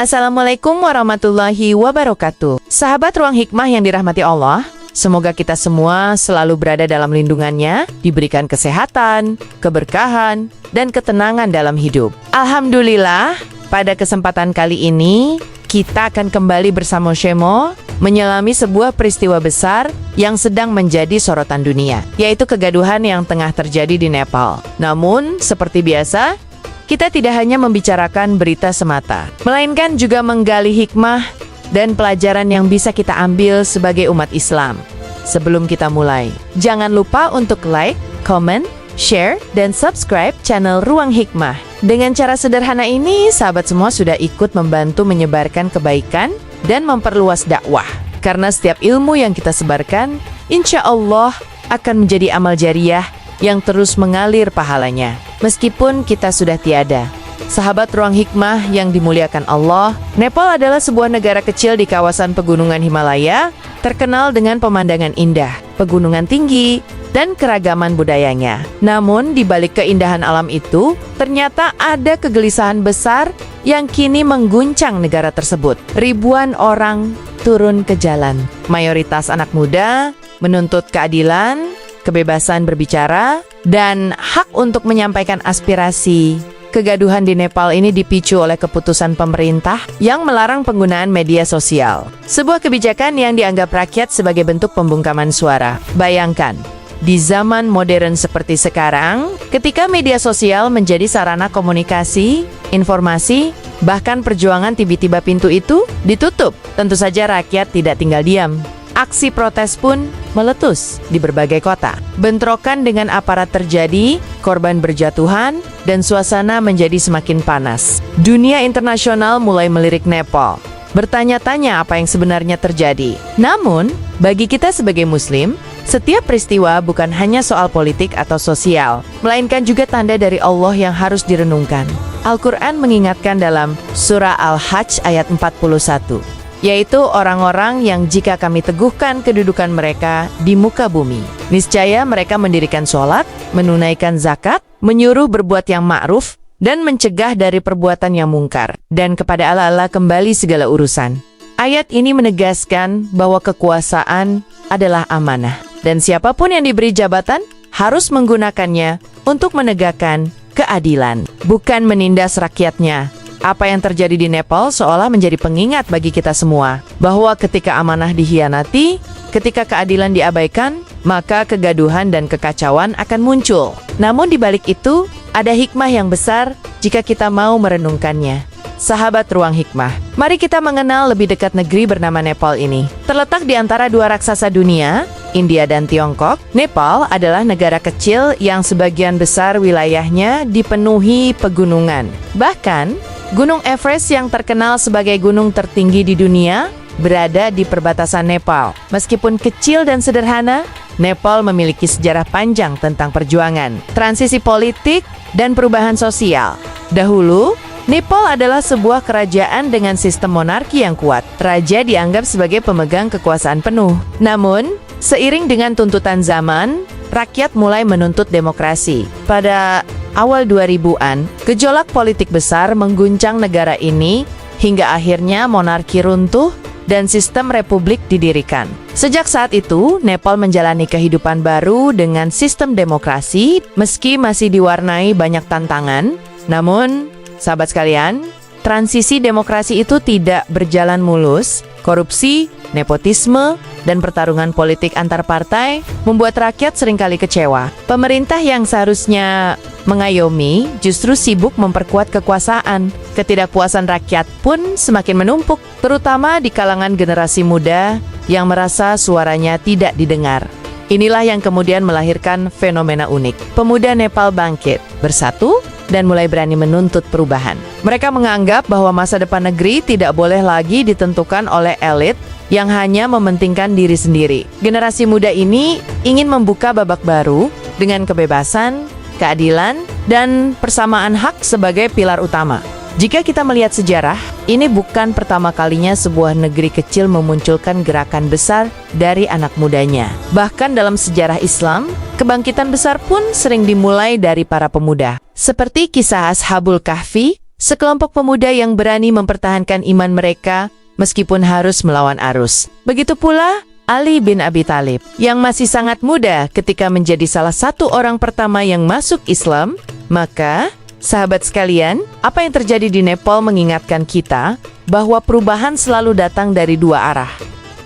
Assalamualaikum warahmatullahi wabarakatuh. Sahabat Ruang Hikmah yang dirahmati Allah, semoga kita semua selalu berada dalam lindungannya, diberikan kesehatan, keberkahan, dan ketenangan dalam hidup. Alhamdulillah, pada kesempatan kali ini, kita akan kembali bersama Shemo menyelami sebuah peristiwa besar yang sedang menjadi sorotan dunia, yaitu kegaduhan yang tengah terjadi di Nepal. Namun, seperti biasa, kita tidak hanya membicarakan berita semata, melainkan juga menggali hikmah dan pelajaran yang bisa kita ambil sebagai umat Islam. Sebelum kita mulai, jangan lupa untuk like, comment, share, dan subscribe channel Ruang Hikmah. Dengan cara sederhana ini, sahabat semua sudah ikut membantu menyebarkan kebaikan dan memperluas dakwah. Karena setiap ilmu yang kita sebarkan, insya Allah akan menjadi amal jariah yang terus mengalir pahalanya, meskipun kita sudah tiada. Sahabat Ruang Hikmah yang dimuliakan Allah, Nepal adalah sebuah negara kecil di kawasan pegunungan Himalaya, terkenal dengan pemandangan indah, pegunungan tinggi, dan keragaman budayanya. Namun, di balik keindahan alam itu, ternyata ada kegelisahan besar yang kini mengguncang negara tersebut. Ribuan orang turun ke jalan. Mayoritas anak muda menuntut keadilan, kebebasan berbicara, dan hak untuk menyampaikan aspirasi. Kegaduhan di Nepal ini dipicu oleh keputusan pemerintah yang melarang penggunaan media sosial. Sebuah kebijakan yang dianggap rakyat sebagai bentuk pembungkaman suara. Bayangkan, di zaman modern seperti sekarang, ketika media sosial menjadi sarana komunikasi, informasi, bahkan perjuangan, tiba-tiba pintu itu ditutup. Tentu saja rakyat tidak tinggal diam. Aksi protes pun meletus di berbagai kota. Bentrokan dengan aparat terjadi, korban berjatuhan, dan suasana menjadi semakin panas. Dunia internasional mulai melirik Nepal, bertanya-tanya apa yang sebenarnya terjadi. Namun, bagi kita sebagai Muslim, setiap peristiwa bukan hanya soal politik atau sosial, melainkan juga tanda dari Allah yang harus direnungkan. Al-Quran mengingatkan dalam Surah Al-Hajj ayat 41, yaitu orang-orang yang jika kami teguhkan kedudukan mereka di muka bumi, niscaya mereka mendirikan sholat, menunaikan zakat, menyuruh berbuat yang ma'ruf, dan mencegah dari perbuatan yang mungkar, dan kepada Allah kembali segala urusan. Ayat ini menegaskan bahwa kekuasaan adalah amanah, dan siapapun yang diberi jabatan harus menggunakannya untuk menegakkan keadilan, bukan menindas rakyatnya. Apa yang terjadi di Nepal seolah menjadi pengingat bagi kita semua, bahwa ketika amanah dikhianati, ketika keadilan diabaikan, maka kegaduhan dan kekacauan akan muncul. Namun di balik itu, ada hikmah yang besar jika kita mau merenungkannya. Sahabat Ruang Hikmah, mari kita mengenal lebih dekat negeri bernama Nepal ini. Terletak di antara dua raksasa dunia, India dan Tiongkok, Nepal adalah negara kecil yang sebagian besar wilayahnya dipenuhi pegunungan. Bahkan, Gunung Everest yang terkenal sebagai gunung tertinggi di dunia berada di perbatasan Nepal. Meskipun kecil dan sederhana, Nepal memiliki sejarah panjang tentang perjuangan, transisi politik, dan perubahan sosial. Dahulu, Nepal adalah sebuah kerajaan dengan sistem monarki yang kuat. Raja dianggap sebagai pemegang kekuasaan penuh. Namun, seiring dengan tuntutan zaman, rakyat mulai menuntut demokrasi. Pada awal 2000-an, gejolak politik besar mengguncang negara ini hingga akhirnya monarki runtuh dan sistem republik didirikan. Sejak saat itu, Nepal menjalani kehidupan baru dengan sistem demokrasi meski masih diwarnai banyak tantangan. Namun, sahabat sekalian, transisi demokrasi itu tidak berjalan mulus. Korupsi, nepotisme, dan pertarungan politik antar partai membuat rakyat seringkali kecewa. Pemerintah yang seharusnya mengayomi justru sibuk memperkuat kekuasaan. Ketidakpuasan rakyat pun semakin menumpuk, terutama di kalangan generasi muda yang merasa suaranya tidak didengar. Inilah yang kemudian melahirkan fenomena unik. Pemuda Nepal bangkit, bersatu, dan mulai berani menuntut perubahan. Mereka menganggap bahwa masa depan negeri tidak boleh lagi ditentukan oleh elit yang hanya mementingkan diri sendiri. Generasi muda ini ingin membuka babak baru dengan kebebasan, keadilan, dan persamaan hak sebagai pilar utama. Jika kita melihat sejarah, ini bukan pertama kalinya sebuah negeri kecil memunculkan gerakan besar dari anak mudanya. Bahkan dalam sejarah Islam, kebangkitan besar pun sering dimulai dari para pemuda. Seperti kisah Ashabul Kahfi, Sekelompok pemuda yang berani mempertahankan iman mereka meskipun harus melawan arus. Begitu pula Ali bin Abi Thalib yang masih sangat muda ketika menjadi salah satu orang pertama yang masuk Islam. Maka, sahabat sekalian, apa yang terjadi di Nepal mengingatkan kita bahwa perubahan selalu datang dari dua arah.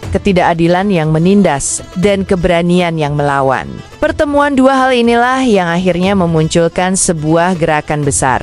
Ketidakadilan yang menindas dan keberanian yang melawan. Pertemuan dua hal inilah yang akhirnya memunculkan sebuah gerakan besar.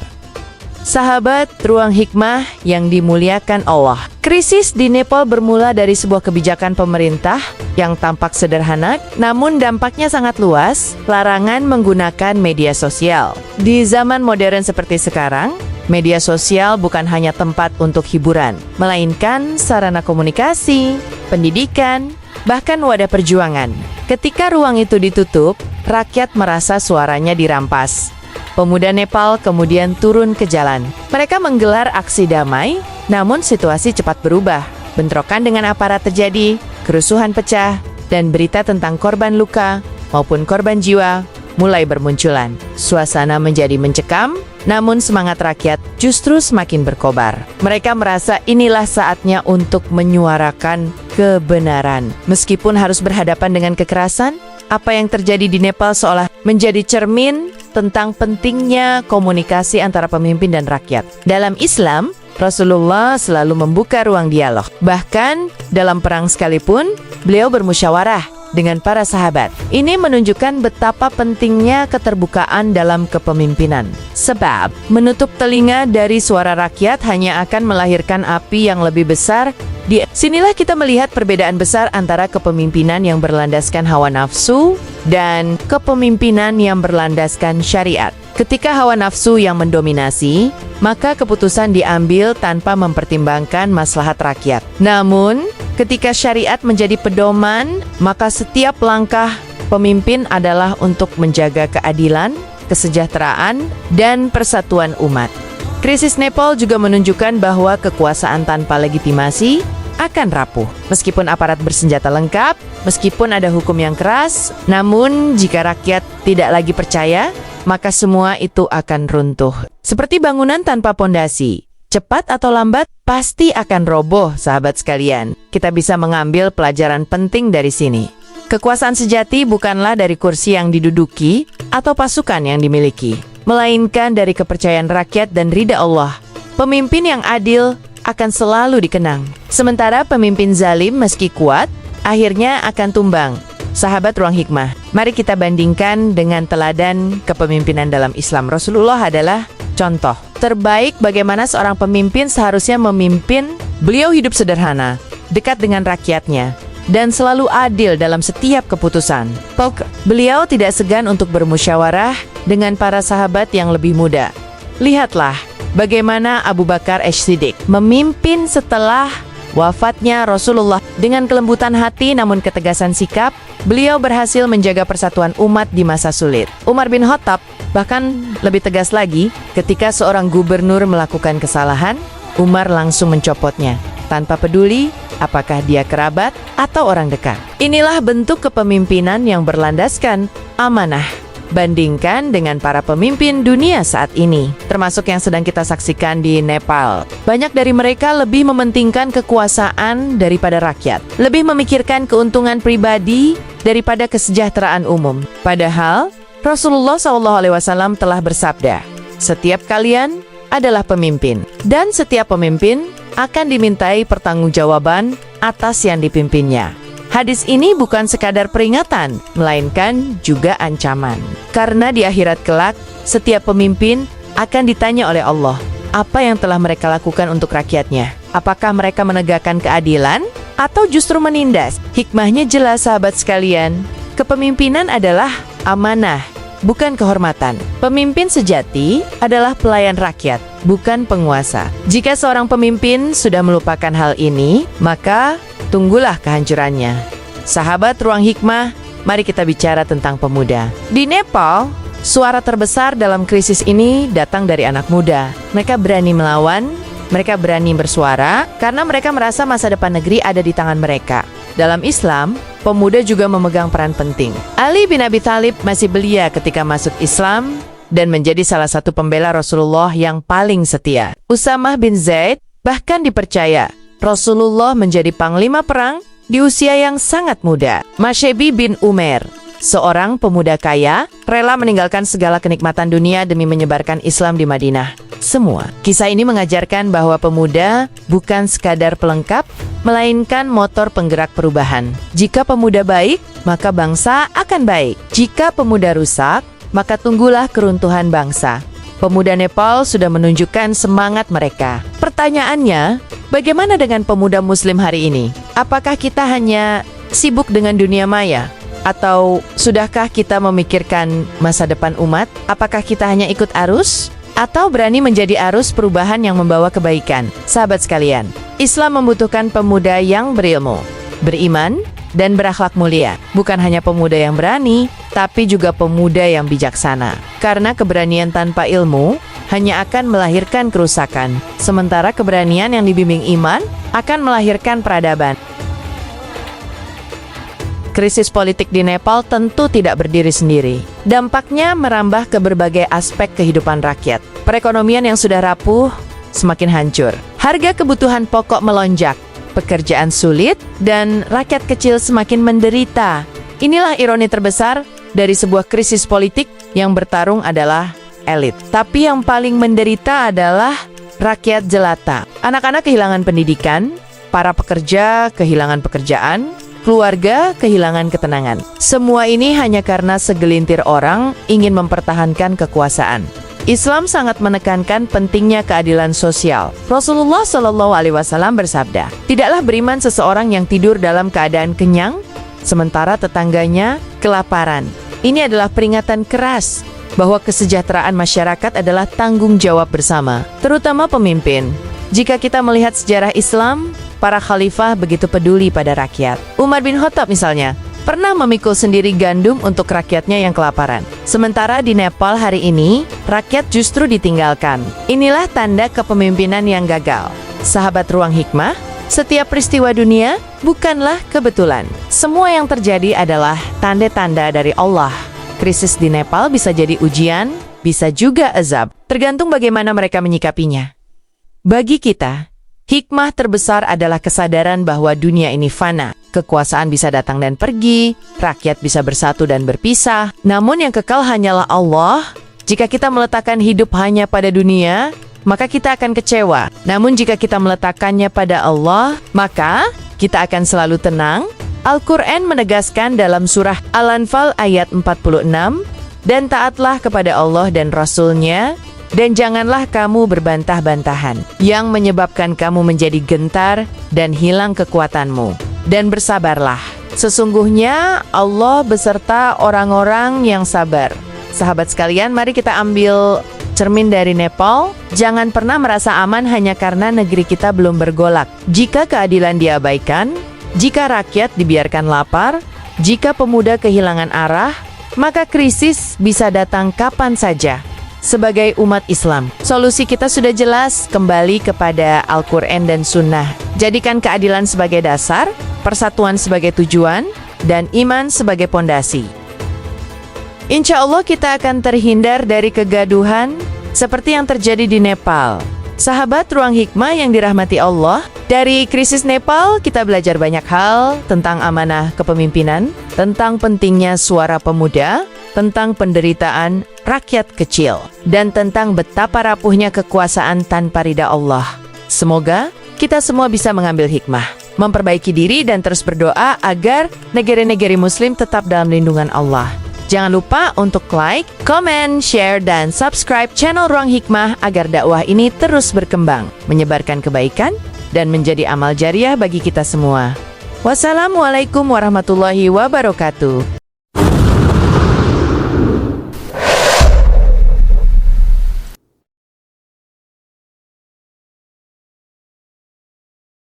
Sahabat ruang hikmah yang dimuliakan Allah. Krisis di Nepal bermula dari sebuah kebijakan pemerintah yang tampak sederhana, namun dampaknya sangat luas, larangan menggunakan media sosial. Di zaman modern seperti sekarang, media sosial bukan hanya tempat untuk hiburan, melainkan sarana komunikasi, pendidikan, bahkan wadah perjuangan. Ketika ruang itu ditutup, rakyat merasa suaranya dirampas. Pemuda Nepal kemudian turun ke jalan. Mereka menggelar aksi damai, namun situasi cepat berubah. Bentrokan dengan aparat terjadi, kerusuhan pecah, dan berita tentang korban luka maupun korban jiwa mulai bermunculan. Suasana menjadi mencekam, namun semangat rakyat justru semakin berkobar. Mereka merasa inilah saatnya untuk menyuarakan kebenaran. Meskipun harus berhadapan dengan kekerasan, apa yang terjadi di Nepal seolah menjadi cermin tentang pentingnya komunikasi antara pemimpin dan rakyat. Dalam Islam, Rasulullah selalu membuka ruang dialog. Bahkan dalam perang sekalipun, beliau bermusyawarah dengan para sahabat. Ini menunjukkan betapa pentingnya keterbukaan dalam kepemimpinan. Sebab, menutup telinga dari suara rakyat hanya akan melahirkan api yang lebih besar. Di sinilah kita melihat perbedaan besar antara kepemimpinan yang berlandaskan hawa nafsu dan kepemimpinan yang berlandaskan syariat. Ketika hawa nafsu yang mendominasi, maka keputusan diambil tanpa mempertimbangkan maslahat rakyat. Namun, ketika syariat menjadi pedoman, maka setiap langkah pemimpin adalah untuk menjaga keadilan, kesejahteraan, dan persatuan umat. Krisis Nepal juga menunjukkan bahwa kekuasaan tanpa legitimasi akan rapuh. Meskipun aparat bersenjata lengkap, meskipun ada hukum yang keras, namun jika rakyat tidak lagi percaya, maka semua itu akan runtuh. Seperti bangunan tanpa pondasi, cepat atau lambat pasti akan roboh, sahabat sekalian. Kita bisa mengambil pelajaran penting dari sini. Kekuasaan sejati bukanlah dari kursi yang diduduki atau pasukan yang dimiliki, melainkan dari kepercayaan rakyat dan ridha Allah. Pemimpin yang adil akan selalu dikenang. Sementara pemimpin zalim meski kuat, akhirnya akan tumbang. Sahabat ruang hikmah, mari kita bandingkan dengan teladan kepemimpinan dalam Islam. Rasulullah adalah contoh terbaik bagaimana seorang pemimpin seharusnya memimpin. Beliau hidup sederhana, dekat dengan rakyatnya, dan selalu adil dalam setiap keputusan. Beliau tidak segan untuk bermusyawarah dengan para sahabat yang lebih muda. Lihatlah bagaimana Abu Bakar As-Siddiq memimpin setelah wafatnya Rasulullah. Dengan kelembutan hati namun ketegasan sikap, beliau berhasil menjaga persatuan umat di masa sulit. Umar bin Khattab bahkan lebih tegas lagi, ketika seorang gubernur melakukan kesalahan, Umar langsung mencopotnya, tanpa peduli apakah dia kerabat atau orang dekat. Inilah bentuk kepemimpinan yang berlandaskan amanah. Bandingkan dengan para pemimpin dunia saat ini, termasuk yang sedang kita saksikan di Nepal. Banyak dari mereka lebih mementingkan kekuasaan daripada rakyat, lebih memikirkan keuntungan pribadi daripada kesejahteraan umum. Padahal, Rasulullah SAW telah bersabda, "Setiap kalian adalah pemimpin, dan setiap pemimpin akan dimintai pertanggungjawaban atas yang dipimpinnya." Hadis ini bukan sekadar peringatan, melainkan juga ancaman. Karena di akhirat kelak, setiap pemimpin akan ditanya oleh Allah, apa yang telah mereka lakukan untuk rakyatnya? Apakah mereka menegakkan keadilan atau justru menindas? Hikmahnya jelas, sahabat sekalian. Kepemimpinan adalah amanah, bukan kehormatan. Pemimpin sejati adalah pelayan rakyat, bukan penguasa. Jika seorang pemimpin sudah melupakan hal ini, maka tunggulah kehancurannya. Sahabat ruang hikmah, mari kita bicara tentang pemuda. Di Nepal, suara terbesar dalam krisis ini datang dari anak muda. Mereka berani melawan, mereka berani bersuara, karena mereka merasa masa depan negeri ada di tangan mereka. Dalam Islam, pemuda juga memegang peran penting. Ali bin Abi Thalib masih belia ketika masuk Islam, dan menjadi salah satu pembela Rasulullah yang paling setia. Usamah bin Zaid bahkan dipercaya Rasulullah menjadi panglima perang di usia yang sangat muda. Mashebi bin Umair, seorang pemuda kaya, rela meninggalkan segala kenikmatan dunia demi menyebarkan Islam di Madinah. Semua kisah ini mengajarkan bahwa pemuda bukan sekadar pelengkap, melainkan motor penggerak perubahan. Jika pemuda baik, maka bangsa akan baik. Jika pemuda rusak, maka tunggulah keruntuhan bangsa. Pemuda Nepal sudah menunjukkan semangat mereka. Pertanyaannya, bagaimana dengan pemuda Muslim hari ini? Apakah kita hanya sibuk dengan dunia maya? Atau sudahkah kita memikirkan masa depan umat? Apakah kita hanya ikut arus? Atau berani menjadi arus perubahan yang membawa kebaikan? Sahabat sekalian, Islam membutuhkan pemuda yang berilmu, beriman, dan berakhlak mulia. Bukan hanya pemuda yang berani, tapi juga pemuda yang bijaksana. Karena keberanian tanpa ilmu hanya akan melahirkan kerusakan, sementara keberanian yang dibimbing iman akan melahirkan peradaban. Krisis politik di Nepal tentu tidak berdiri sendiri. Dampaknya merambah ke berbagai aspek kehidupan rakyat. Perekonomian yang sudah rapuh semakin hancur. Harga kebutuhan pokok melonjak, pekerjaan sulit, dan rakyat kecil semakin menderita. Inilah ironi terbesar dari sebuah krisis politik yang bertarung adalah elit. Tapi yang paling menderita adalah rakyat jelata. Anak-anak kehilangan pendidikan, para pekerja kehilangan pekerjaan, keluarga kehilangan ketenangan. Semua ini hanya karena segelintir orang ingin mempertahankan kekuasaan. Islam sangat menekankan pentingnya keadilan sosial. Rasulullah Shallallahu Alaihi Wasallam bersabda, "Tidaklah beriman seseorang yang tidur dalam keadaan kenyang, sementara tetangganya kelaparan." Ini adalah peringatan keras bahwa kesejahteraan masyarakat adalah tanggung jawab bersama, terutama pemimpin. Jika kita melihat sejarah Islam, para khalifah begitu peduli pada rakyat. Umar bin Khattab misalnya, pernah memikul sendiri gandum untuk rakyatnya yang kelaparan. Sementara di Nepal hari ini, rakyat justru ditinggalkan. Inilah tanda kepemimpinan yang gagal. Sahabat Ruang Hikmah, setiap peristiwa dunia bukanlah kebetulan. Semua yang terjadi adalah tanda-tanda dari Allah. Krisis di Nepal bisa jadi ujian, bisa juga azab, tergantung bagaimana mereka menyikapinya. Bagi kita, hikmah terbesar adalah kesadaran bahwa dunia ini fana. Kekuasaan bisa datang dan pergi, rakyat bisa bersatu dan berpisah. Namun yang kekal hanyalah Allah. Jika kita meletakkan hidup hanya pada dunia, maka kita akan kecewa. Namun jika kita meletakkannya pada Allah, maka kita akan selalu tenang. Al-Quran menegaskan dalam surah Al-Anfal ayat 46, "Dan taatlah kepada Allah dan Rasul-Nya, dan janganlah kamu berbantah-bantahan, yang menyebabkan kamu menjadi gentar dan hilang kekuatanmu. Dan bersabarlah, sesungguhnya Allah beserta orang-orang yang sabar." Sahabat sekalian, mari kita ambil cermin dari Nepal. Jangan pernah merasa aman hanya karena negeri kita belum bergolak. Jika keadilan diabaikan, jika rakyat dibiarkan lapar, jika pemuda kehilangan arah, maka krisis bisa datang kapan saja. Sebagai umat Islam, solusi kita sudah jelas, kembali kepada Al-Quran dan Sunnah. Jadikan keadilan sebagai dasar, persatuan sebagai tujuan, dan iman sebagai pondasi. Insya Allah kita akan terhindar dari kegaduhan seperti yang terjadi di Nepal. Sahabat Ruang Hikmah yang dirahmati Allah, dari krisis Nepal kita belajar banyak hal tentang amanah kepemimpinan, tentang pentingnya suara pemuda, tentang penderitaan rakyat kecil, dan tentang betapa rapuhnya kekuasaan tanpa ridha Allah. Semoga kita semua bisa mengambil hikmah, memperbaiki diri, dan terus berdoa agar negeri-negeri Muslim tetap dalam lindungan Allah. Jangan lupa untuk like, comment, share, dan subscribe channel Ruang Hikmah agar dakwah ini terus berkembang, menyebarkan kebaikan, dan menjadi amal jariah bagi kita semua. Wassalamualaikum warahmatullahi wabarakatuh.